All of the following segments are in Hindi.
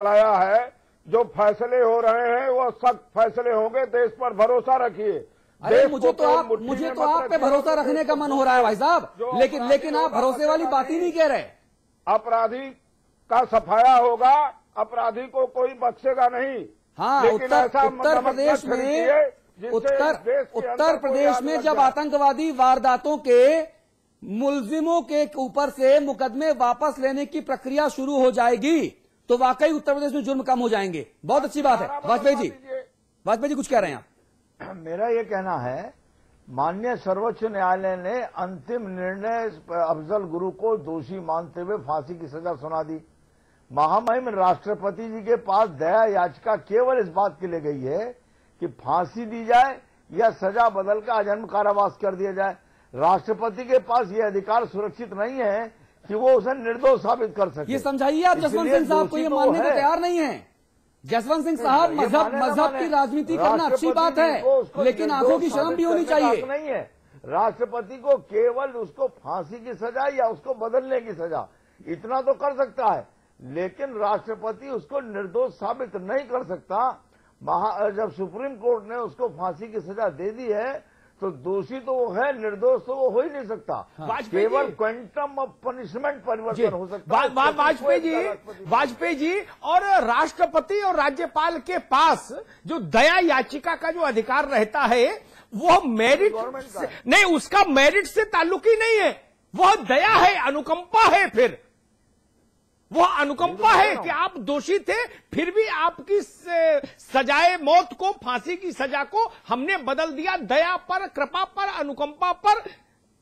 लाया है। जो फैसले हो रहे हैं वो सख्त फैसले होंगे। देश पर भरोसा रखिए। अरे मुझे तो आप पे भरोसा रखने का मन हो रहा है भाई साहब, लेकिन आप भरोसे वाली बात ही नहीं कह रहे। अपराधी का सफाया होगा, अपराधी को कोई बख्शेगा नहीं। हाँ, उत्तर प्रदेश में जब आतंकवादी वारदातों के मुलजिमों के ऊपर से मुकदमे वापस लेने की प्रक्रिया शुरू हो जाएगी तो वाकई उत्तर प्रदेश में जुर्म कम हो जाएंगे। बहुत अच्छी बात है। वाजपेयी जी कुछ कह रहे हैं आप? मेरा ये कहना है, माननीय सर्वोच्च न्यायालय ने अंतिम निर्णय अफजल गुरु को दोषी मानते हुए फांसी की सजा सुना दी। महामहिम राष्ट्रपति जी के पास दया याचिका केवल इस बात के लिए गई है कि फांसी दी जाए या सजा बदलकर आजीवन कारावास कर दिया जाए। राष्ट्रपति के पास ये अधिकार सुरक्षित नहीं है कि वो उसे निर्दोष साबित कर सके। ये समझाइए आप जसवंत सिंह साहब को, ये मानने को तैयार नहीं है। जसवंत सिंह साहब, मजहब की राजनीति करना अच्छी बात है, लेकिन आंखों की शर्म भी होनी चाहिए। नहीं है राष्ट्रपति को केवल उसको फांसी की सजा या उसको बदलने की सजा इतना तो कर सकता है, लेकिन राष्ट्रपति उसको निर्दोष साबित नहीं कर सकता। जब सुप्रीम कोर्ट ने उसको फांसी की सजा दे दी है तो दोषी तो वो है, निर्दोष तो वो हो ही नहीं सकता। हाँ। केवल क्वांटम ऑफ पनिशमेंट परिवर्तन हो सकता है। वाजपेयी जी और राष्ट्रपति और राज्यपाल के पास जो दया याचिका का जो अधिकार रहता है वो मेरिट नहीं, उसका मेरिट से ताल्लुक ही नहीं है। वह दया है, अनुकंपा है। फिर वह अनुकंपा है कि आप दोषी थे, फिर भी आपकी सजाए मौत को, फांसी की सजा को हमने बदल दिया दया पर, कृपा पर, अनुकंपा पर,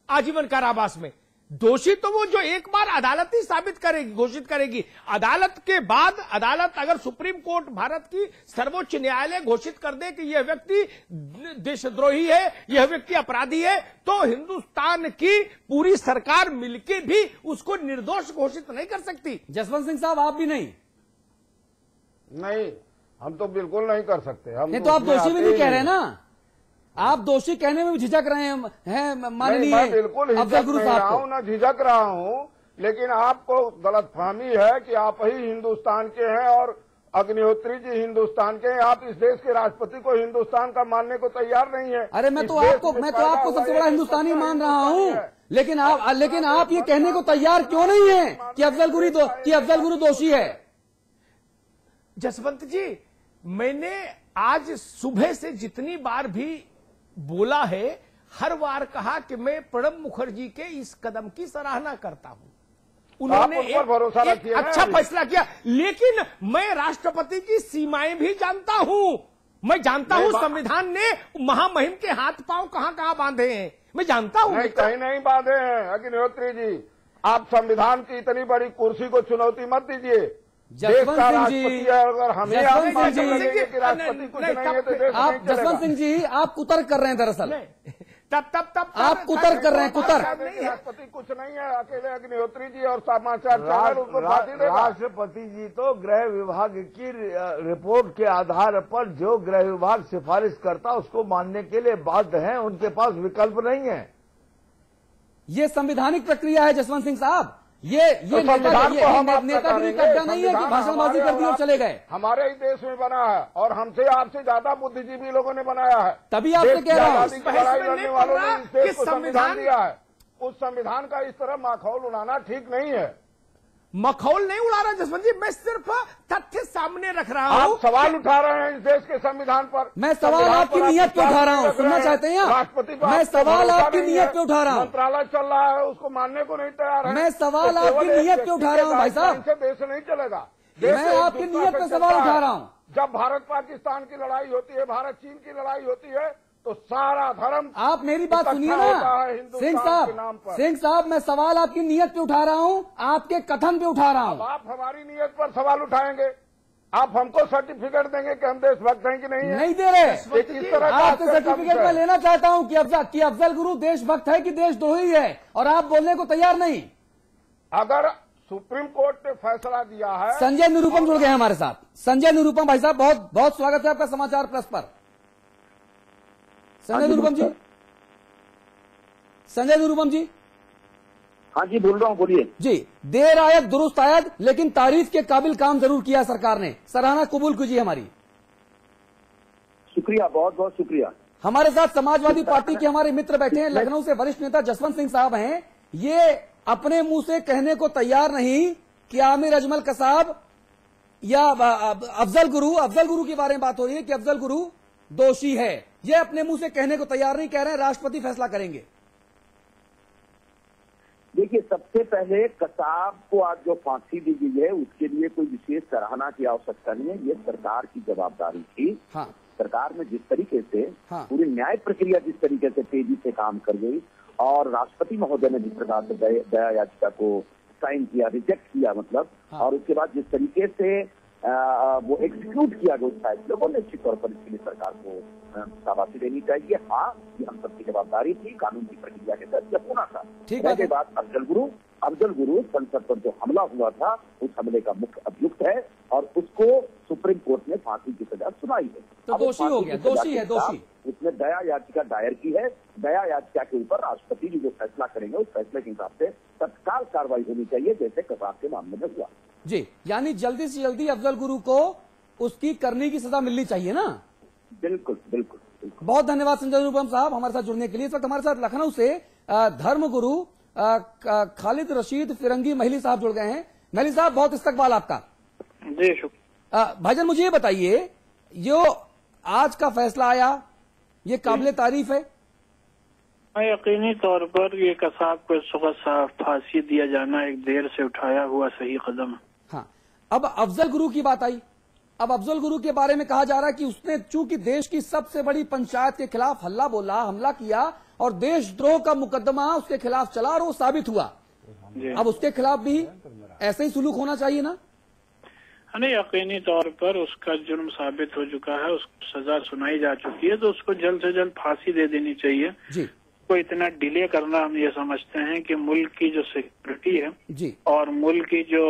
आजीवन कारावास में। दोषी तो वो जो एक बार अदालत ही साबित करेगी, घोषित करेगी। अदालत के बाद अदालत अगर सुप्रीम कोर्ट, भारत की सर्वोच्च न्यायालय घोषित कर दे कि यह व्यक्ति देशद्रोही है, यह व्यक्ति अपराधी है, तो हिंदुस्तान की पूरी सरकार मिलके भी उसको निर्दोष घोषित नहीं कर सकती। जसवंत सिंह साहब, आप भी नहीं? नहीं, हम तो बिल्कुल नहीं कर सकते। हम नहीं तो आप दोषी भी नहीं कह रहे ना। आप दोषी कहने में भी झिझक रहे हैं माननीय अफजल गुरु साहब को। ना झिझक रहा हूं, लेकिन आपको गलतफहमी है कि आप ही हिंदुस्तान के हैं और अग्निहोत्री जी हिंदुस्तान के हैं। आप इस देश के राष्ट्रपति को हिंदुस्तान का मानने को तैयार नहीं है। अरे मैं तो आपको सबसे बड़ा हिंदुस्तानी मान रहा हूं, लेकिन आप ये कहने को तैयार क्यों नहीं है कि अफजल गुरु दोषी है? जसवंत जी, मैंने आज सुबह से जितनी बार भी बोला है, हर बार कहा कि मैं प्रणब मुखर्जी के इस कदम की सराहना करता हूं। उन्होंने एक अच्छा फैसला किया, लेकिन मैं राष्ट्रपति की सीमाएं भी जानता हूं। मैं जानता हूं संविधान ने महामहिम के हाथ पांव कहां कहां बांधे हैं, मैं जानता हूं। नहीं, कहीं नहीं बांधे हैं अग्निहोत्री जी। आप संविधान की इतनी बड़ी कुर्सी को चुनौती मत दीजिए। जसवंत सिंह जी, जसवंत सिंह जी, आप कुतर्क कर रहे हैं। दरअसल तब आप कुतर्क कर रहे हैं। राष्ट्रपति कुछ नहीं है, अकेले अग्निहोत्री जी और समाचार चैनल उसको फांसी देगा। राष्ट्रपति जी तो गृह विभाग की रिपोर्ट के आधार पर जो गृह विभाग सिफारिश करता उसको मानने के लिए बाध्य हैं, उनके पास विकल्प नहीं है। ये संवैधानिक प्रक्रिया है जसवंत सिंह साहब। ये नेतागिरी कब्जा नहीं है कि भाषणबाजी कर दी और चले गए। हमारे ही देश में बना है और हमसे आपसे ज्यादा बुद्धिजीवी लोगों ने बनाया है। तभी आपसे कह रहा हूं, लड़ाई लड़ने वालों ने इस देश को संविधान दिया है। उस संविधान का इस तरह माखौल उड़ाना ठीक नहीं है। मखौल नहीं उड़ा रहा जसवंत जी, मैं सिर्फ तथ्य सामने रख रहा हूं। आप सवाल उठा रहे हैं इस देश के संविधान पर। मैं सवाल आपकी नीयत पे उठा रहा हूं, सुनना चाहते हैं? राष्ट्रपति मैं सवाल आपकी नीयत पे उठा रहा हूं। मंत्रालय चल रहा है, उसको मानने को नहीं तैयार है। मैं सवाल आपकी नीयत पे उठा रहा हूं भाई साहब। देश नहीं चलेगा। मैं आपकी नीयत पे सवाल उठा रहा हूं। जब भारत पाकिस्तान की लड़ाई होती है, भारत चीन की लड़ाई होती है, तो सारा धर्म। आप मेरी बात सुनिए ना सिंह साहब, मैं सवाल आपकी नीयत पे उठा रहा हूं, आपके कथन पे उठा रहा हूं। आप हमारी नीयत पर सवाल उठाएंगे, आप हमको सर्टिफिकेट देंगे कि हम देशभक्त हैं कि नहीं है? नहीं दे रहे। आपसे सर्टिफिकेट मैं लेना चाहता हूं कि अफजल गुरु देशभक्त है कि देशद्रोही है, और आप बोलने को तैयार नहीं। अगर सुप्रीम कोर्ट ने फैसला दिया है। संजय निरुपम जुड़ गए हमारे साथ। संजय निरुपम भाई साहब, बहुत बहुत स्वागत है आपका समाचार प्लस पर। संजय निरुपम जी, संजय निरुपम जी। हाँ जी, बोल रहा हूँ, बोलिए। जी, देर आयत दुरुस्त आयत, लेकिन तारीफ के काबिल काम जरूर किया सरकार ने, सराहना कबूल कीजिए हमारी। शुक्रिया, बहुत बहुत शुक्रिया। हमारे साथ समाजवादी पार्टी के हमारे मित्र बैठे हैं, लखनऊ से वरिष्ठ नेता जसवंत सिंह साहब हैं। ये अपने मुंह से कहने को तैयार नहीं कि आमिर अजमल कसाब या अफजल गुरु के बारे में बात हो रही है कि अफजल गुरु दोषी है, ये अपने मुंह से कहने को तैयार नहीं, कह रहे हैं राष्ट्रपति फैसला करेंगे। देखिए, सबसे पहले कसाब को आज जो फांसी दी गई है उसके लिए कोई विशेष सराहना की आवश्यकता नहीं है, ये सरकार की जवाबदारी थी। हाँ। सरकार ने जिस तरीके से हाँ। पूरी न्याय प्रक्रिया जिस तरीके से तेजी से काम कर गई और राष्ट्रपति महोदय ने जिस प्रकार से दया याचिका को साइन किया, रिजेक्ट किया मतलब, हाँ। और उसके बाद जिस तरीके से वो एग्जीक्यूट किया गया उस फैसले को, निश्चित तौर पर इसके लिए सरकार को शाबाशी देनी चाहिए। हाँ, ये हम सबकी जवाबदारी थी, कानून की प्रक्रिया के तहत जब होना था। उसके बाद अफजल गुरु संसद पर जो हमला हुआ था उस हमले का मुख्य अभियुक्त है और उसको सुप्रीम कोर्ट ने फांसी की सजा सुनाई है। तो दोषी हो गया, दोषी है, दोषी। उसने दया याचिका दायर की है, दया याचिका के ऊपर राष्ट्रपति जी जो फैसला करेंगे उस फैसले के हिसाब से तत्काल कार्रवाई होनी चाहिए, जैसे कसाब के मामले में हुआ। जी, यानी जल्दी से जल्दी अफजल गुरु को उसकी करने की सजा मिलनी चाहिए ना। बिल्कुल बिल्कुल बिल्कुल। बहुत धन्यवाद संजय अनुपम साहब हमारे साथ जुड़ने के लिए। इस वक्त हमारे साथ लखनऊ से धर्म गुरु खालिद रशीद फिरंगी महली साहब जुड़ गए हैं। महली साहब, बहुत इस्तकबाल आपका। जी शुक्रिया। भाईजान, मुझे ये बताइए, जो आज का फैसला आया ये काबिले तारीफ है? यकीनी तौर पर ये कसाब को इस वक्त फांसी दिया जाना एक देर से उठाया हुआ सही कदम है। हाँ, अब अफजल गुरु की बात आई। अब अफजल गुरु के बारे में कहा जा रहा है कि उसने चूंकि देश की सबसे बड़ी पंचायत के खिलाफ हमला किया और देशद्रोह का मुकदमा उसके खिलाफ चला और वो साबित हुआ। अब उसके खिलाफ भी ऐसे ही सुलूक होना चाहिए ना? नहीं, यकीनी तौर पर उसका जुर्म साबित हो चुका है, उसको सजा सुनाई जा चुकी है, तो उसको जल्द से जल्द फांसी दे देनी चाहिए जी। को इतना डिले करना हम ये समझते हैं कि मुल्क की जो सिक्योरिटी है जी और मुल्क की जो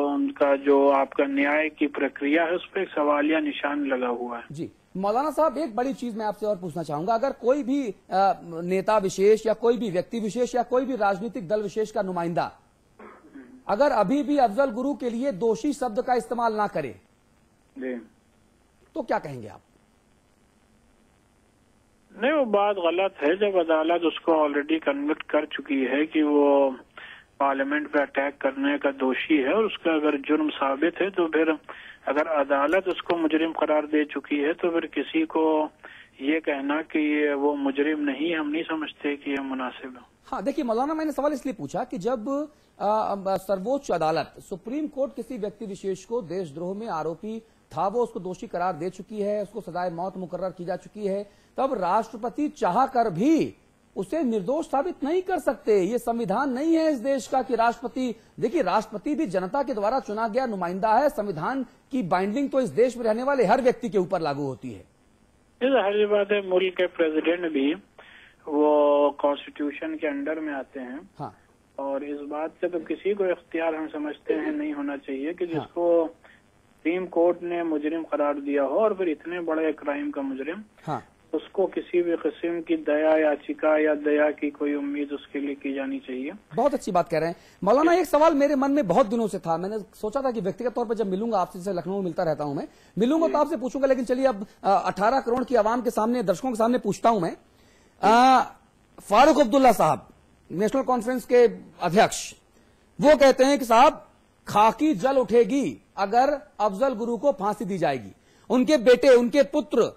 उनका जो आपका न्याय की प्रक्रिया है उस पर एक सवालिया निशान लगा हुआ है। जी, मौलाना साहब, एक बड़ी चीज मैं आपसे और पूछना चाहूंगा, अगर कोई भी नेता विशेष या कोई भी व्यक्ति विशेष या कोई भी राजनीतिक दल विशेष का नुमाइंदा अगर अभी भी अफजल गुरु के लिए दोषी शब्द का इस्तेमाल ना करे तो क्या कहेंगे आप? नहीं, वो बात गलत है। जब अदालत उसको ऑलरेडी कन्विक्ट कर चुकी है कि वो पार्लियामेंट पे अटैक करने का दोषी है और उसका अगर जुर्म साबित है, तो फिर अगर अदालत उसको मुजरिम करार दे चुकी है तो फिर किसी को ये कहना कि वो मुजरिम नहीं, हम नहीं समझते कि ये मुनासिब है। हाँ, देखिए मौलाना, मैंने सवाल इसलिए पूछा कि जब सर्वोच्च अदालत सुप्रीम कोर्ट किसी व्यक्ति विशेष को देशद्रोह में आरोपी था, वो उसको दोषी करार दे चुकी है, उसको सजाए मौत मुकर्रर की जा चुकी है, तब राष्ट्रपति चाह कर भी उसे निर्दोष साबित नहीं कर सकते। ये संविधान नहीं है इस देश का कि राष्ट्रपति, देखिए राष्ट्रपति भी जनता के द्वारा चुना गया नुमाइंदा है। संविधान की बाइंडिंग तो इस देश में रहने वाले हर व्यक्ति के ऊपर लागू होती है। हर बात है, मुल्क के प्रेसिडेंट भी वो कॉन्स्टिट्यूशन के अंडर में आते हैं। हाँ। और इस बात से तो किसी को इख्तियार हम समझते हैं नहीं होना चाहिए कि जिसको सुप्रीम कोर्ट ने मुजरिम करार दिया हो और फिर इतने बड़े क्राइम का मुजरिम, हाँ, उसको किसी भी किस्म की दया याचिका या दया की कोई उम्मीद उसके लिए की जानी चाहिए। बहुत अच्छी बात कह रहे हैं मौलाना। एक सवाल मेरे मन में बहुत दिनों से था, मैंने सोचा था कि व्यक्तिगत तौर पर जब मिलूंगा आपसे, जैसे लखनऊ में मिलता रहता हूं मैं, मिलूंगा तो आपसे पूछूंगा, लेकिन चलिए अब 18 करोड़ की आवाम के सामने, दर्शकों के सामने पूछता हूं मैं। फारूक अब्दुल्ला साहब, नेशनल कॉन्फ्रेंस के अध्यक्ष, वो कहते हैं कि साहब खाकी जल उठेगी अगर अफजल गुरु को फांसी दी जाएगी। उनके बेटे, उनके पुत्र,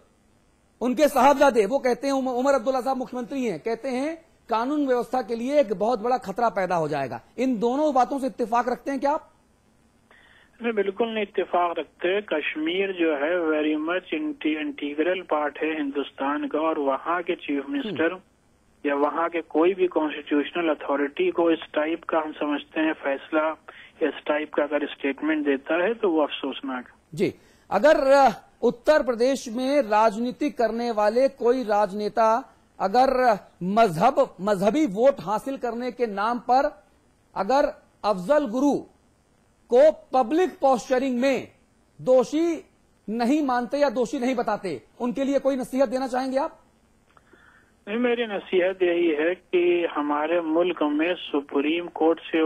उनके साहबजादे, वो कहते हैं, उमर अब्दुल्ला साहब मुख्यमंत्री हैं, कहते हैं कानून व्यवस्था के लिए एक बहुत बड़ा खतरा पैदा हो जाएगा। इन दोनों बातों से इत्तेफाक रखते हैं क्या आप? मैं बिल्कुल नहीं इत्तेफाक रखते। कश्मीर जो है वेरी मच इंटीग्रल पार्ट है हिंदुस्तान का, और वहाँ के चीफ मिनिस्टर या वहाँ के कोई भी कॉन्स्टिट्यूशनल अथॉरिटी को इस टाइप का हम समझते हैं फैसला, इस टाइप का अगर स्टेटमेंट देता है तो वो अफसोसनाक जी। अगर उत्तर प्रदेश में राजनीति करने वाले कोई राजनेता अगर मजहबी वोट हासिल करने के नाम पर अगर अफजल गुरु को पब्लिक पोस्चरिंग में दोषी नहीं मानते या दोषी नहीं बताते, उनके लिए कोई नसीहत देना चाहेंगे आप? मेरी नसीहत यही है कि हमारे मुल्क में सुप्रीम कोर्ट से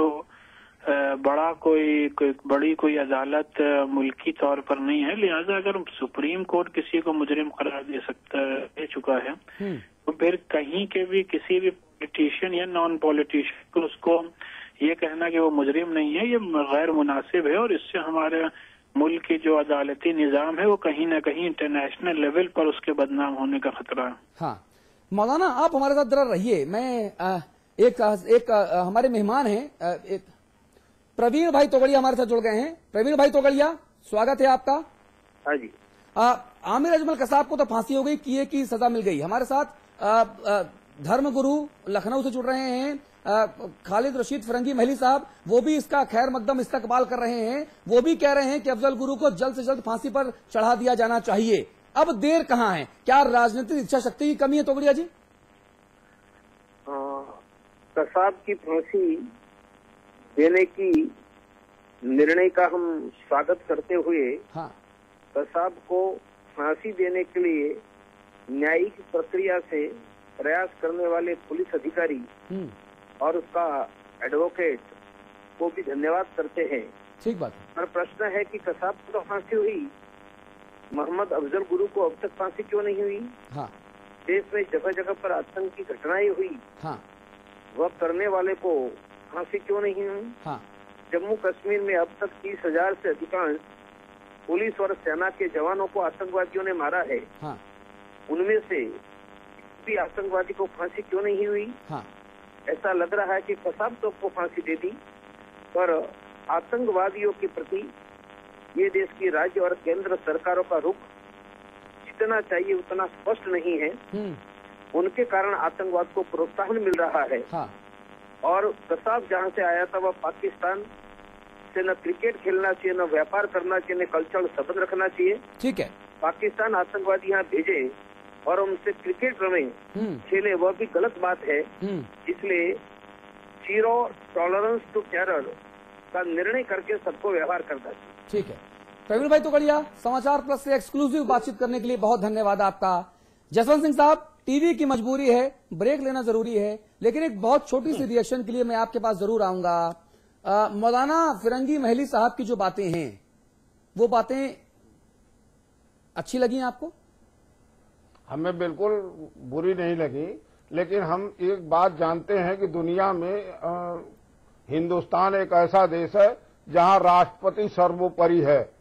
बड़ा बड़ी कोई अदालत मुल्की तौर पर नहीं है। लिहाजा अगर सुप्रीम कोर्ट किसी को मुजरिम करार दे चुका है तो फिर कहीं के भी किसी भी पॉलिटिशियन या नॉन पॉलिटिशियन को उसको ये कहना कि वो मुजरिम नहीं है, ये गैर मुनासिब है। और इससे हमारे मुल्क की जो अदालती निज़ाम है वो कहीं ना कहीं इंटरनेशनल लेवल पर उसके बदनाम होने का खतरा है। हाँ मौलाना, आप हमारे साथ जरा रहिए। मैं एक हमारे मेहमान हैं, एक प्रवीण भाई तोगड़िया हमारे साथ जुड़ गए हैं। प्रवीण भाई तोगड़िया, स्वागत है आपका। हाँ जी। आमिर अजमल कसाब को तो फांसी हो गई, किए की सजा मिल गई। हमारे साथ धर्मगुरु लखनऊ से जुड़ रहे हैं खालिद रशीद फिरंगी महली साहब, वो भी इसका खैर मकदम इस्तकबाल कर रहे हैं। वो भी कह रहे हैं कि अफजल गुरु को जल्द से जल्द फांसी पर चढ़ा दिया जाना चाहिए। अब देर कहां है? क्या राजनीतिक इच्छा शक्ति की कमी है तोगड़िया जी? कसाब की फांसी देने की निर्णय का हम स्वागत करते हुए हाँ। कसाब को फांसी देने के लिए न्यायिक प्रक्रिया से प्रयास करने वाले पुलिस अधिकारी और उसका एडवोकेट को भी धन्यवाद करते हैं। ठीक बात। पर प्रश्न है कि कसाब को तो फांसी हुई, मोहम्मद अफजल गुरु को अब तक फांसी क्यों नहीं हुई? हाँ। देश में जगह जगह पर आतंक की घटनाएं हुई, हाँ। वह करने वाले को फांसी क्यों नहीं हुई? हाँ। जम्मू कश्मीर में अब तक 30,000 से अधिकांश पुलिस और सेना के जवानों को आतंकवादियों ने मारा है। हाँ। उनमें से भी आतंकवादी को फांसी क्यों नहीं हुई? हाँ। ऐसा लग रहा है कि कसाब तो को फांसी दे दी, पर आतंकवादियों के प्रति ये देश की राज्य और केंद्र सरकारों का रुख जितना चाहिए उतना स्पष्ट नहीं है। उनके कारण आतंकवाद को प्रोत्साहन मिल रहा है। हाँ। और कसाब जहाँ से आया था वह पाकिस्तान से न क्रिकेट खेलना चाहिए, न व्यापार करना चाहिए, न कल्चरल संबंध रखना चाहिए। ठीक है। पाकिस्तान आतंकवादी यहाँ भेजे और उनसे क्रिकेट रमे खेले, वह भी गलत बात है। इसलिए जीरो टॉलरेंस टू टेरर का निर्णय करके सबको व्यवहार करना चाहिए। ठीक है। प्रवीण भाई तोगड़िया, समाचार प्लस से एक्सक्लूसिव बातचीत करने के लिए बहुत धन्यवाद आपका। जसवंत सिंह साहब, टीवी की मजबूरी है, ब्रेक लेना जरूरी है, लेकिन एक बहुत छोटी सी रिएक्शन के लिए मैं आपके पास जरूर आऊंगा। मौलाना फिरंगी महली साहब की जो बातें हैं, वो बातें अच्छी लगी आपको? हमें बिल्कुल बुरी नहीं लगी, लेकिन हम एक बात जानते हैं कि दुनिया में हिंदुस्तान एक ऐसा देश है जहां राष्ट्रपति सर्वोपरि है।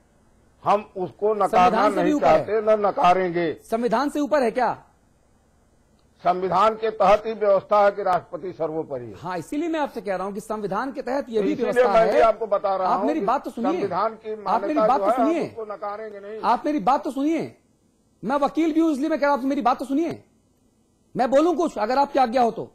हम उसको नकारना नहीं चाहते, न नकारेंगे। संविधान से ऊपर है क्या? संविधान के तहत ही व्यवस्था है कि राष्ट्रपति सर्वोपरि है। हाँ, इसीलिए मैं आपसे कह रहा हूँ कि संविधान के तहत ये भी इसीलिए व्यवस्था मैं भी है। आपको बता रहा हूँ। आप मेरी बात तो सुनिए। संविधान की आप मेरी बात तो सुनिए। उसको नकारेंगे नहीं। आप मेरी बात तो सुनिए। मैं वकील भी हूं, इसलिए मैं कह रहा हूं, मेरी बात तो सुनिए। मैं बोलूं कुछ, अगर आपकी आज्ञा हो तो।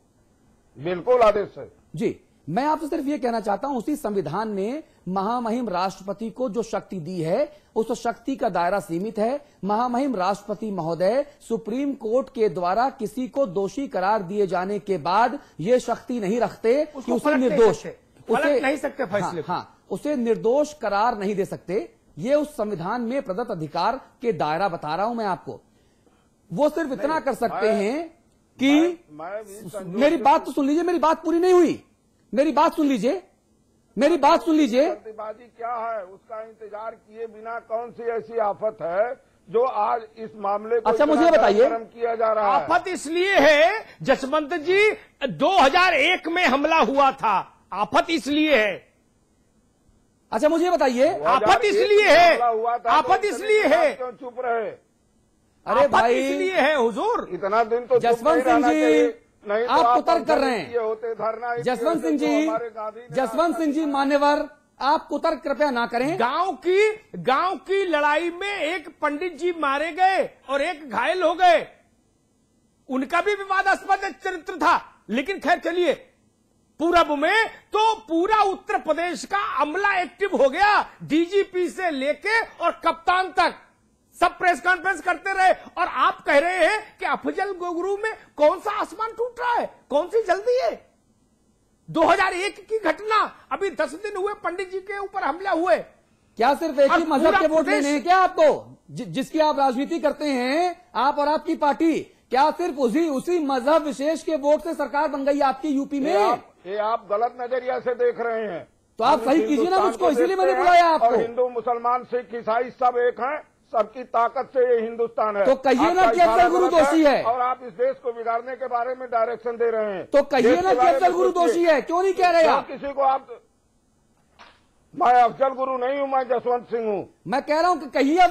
बिल्कुल, आदेश है जी। मैं आपसे सिर्फ ये कहना चाहता हूं, उसी संविधान ने महामहिम राष्ट्रपति को जो शक्ति दी है, उस शक्ति का दायरा सीमित है। महामहिम राष्ट्रपति महोदय सुप्रीम कोर्ट के द्वारा किसी को दोषी करार दिए जाने के बाद ये शक्ति नहीं रखते कि उसे निर्दोष, उसे नहीं सकते फैसले। हाँ, उसे निर्दोष करार नहीं दे सकते। ये उस संविधान में प्रदत्त अधिकार के दायरा बता रहा हूं मैं आपको। वो सिर्फ इतना कर सकते हैं कि मेरी बात तो सुन लीजिए, मेरी बात पूरी नहीं हुई। मेरी बात सुन लीजिए, मेरी बात सुन लीजिए। प्रतिवादी क्या है, उसका इंतजार किए बिना कौन सी ऐसी आफत है जो आज इस मामले को अच्छा मुझे बताइए, किया जा रहा है? आफत इसलिए है जसवंत जी, 2001 में हमला हुआ था, आफत इसलिए है। अच्छा मुझे बताइए, आफत इसलिए है, आफत इसलिए है, क्यों चुप रहे? अरे भाई इसलिए है हुजूर। इतना दिन तो जसवंत सिंह जी, नहीं तो आप कुतर्क कर रहे हैं। होते धरना। जसवंत सिंह जी, जसवंत सिंह जी मान्यवर, आप कुतर्क कृपया ना करें। गांव की लड़ाई में एक पंडित जी मारे गए और एक घायल हो गए, उनका भी विवादास्पद चरित्र था। लेकिन खैर चलिए, पूरब में तो पूरा उत्तर प्रदेश का अमला एक्टिव हो गया, डीजीपी से लेके और कप्तान तक सब प्रेस कॉन्फ्रेंस करते रहे। और आप कह रहे हैं कि अफजल गुरु में कौन सा आसमान टूट रहा है, कौन सी जल्दी है? 2001 की घटना, अभी 10 दिन हुए पंडित जी के ऊपर हमला हुए। क्या सिर्फ एक ही मजहब के वोट लेने हैं क्या आपको? जिसकी आप राजनीति करते हैं, आप और आपकी पार्टी, क्या सिर्फ उसी मजहब विशेष के वोट से सरकार बन गई आपकी यूपी में? ये आप गलत नजरिया से देख रहे हैं। तो आप सही कीजिए ना मुझको, इसीलिए मैंने बुलाया आपको। और हिंदू मुसलमान सिख ईसाई सब एक हैं, सबकी ताकत से ये हिंदुस्तान है। तो कहिए ना कि अफजल गुरु दोषी है। और आप इस देश को बिगाड़ने के बारे में डायरेक्शन दे रहे हैं। तो कहिए ना कि अफजल गुरु दोषी है, क्यों नहीं कह रहे आप? किसी को आप, मैं अफजल गुरु नहीं हूं, मैं जसवंत सिंह हूं। मैं कह रहा हूं कि कहिए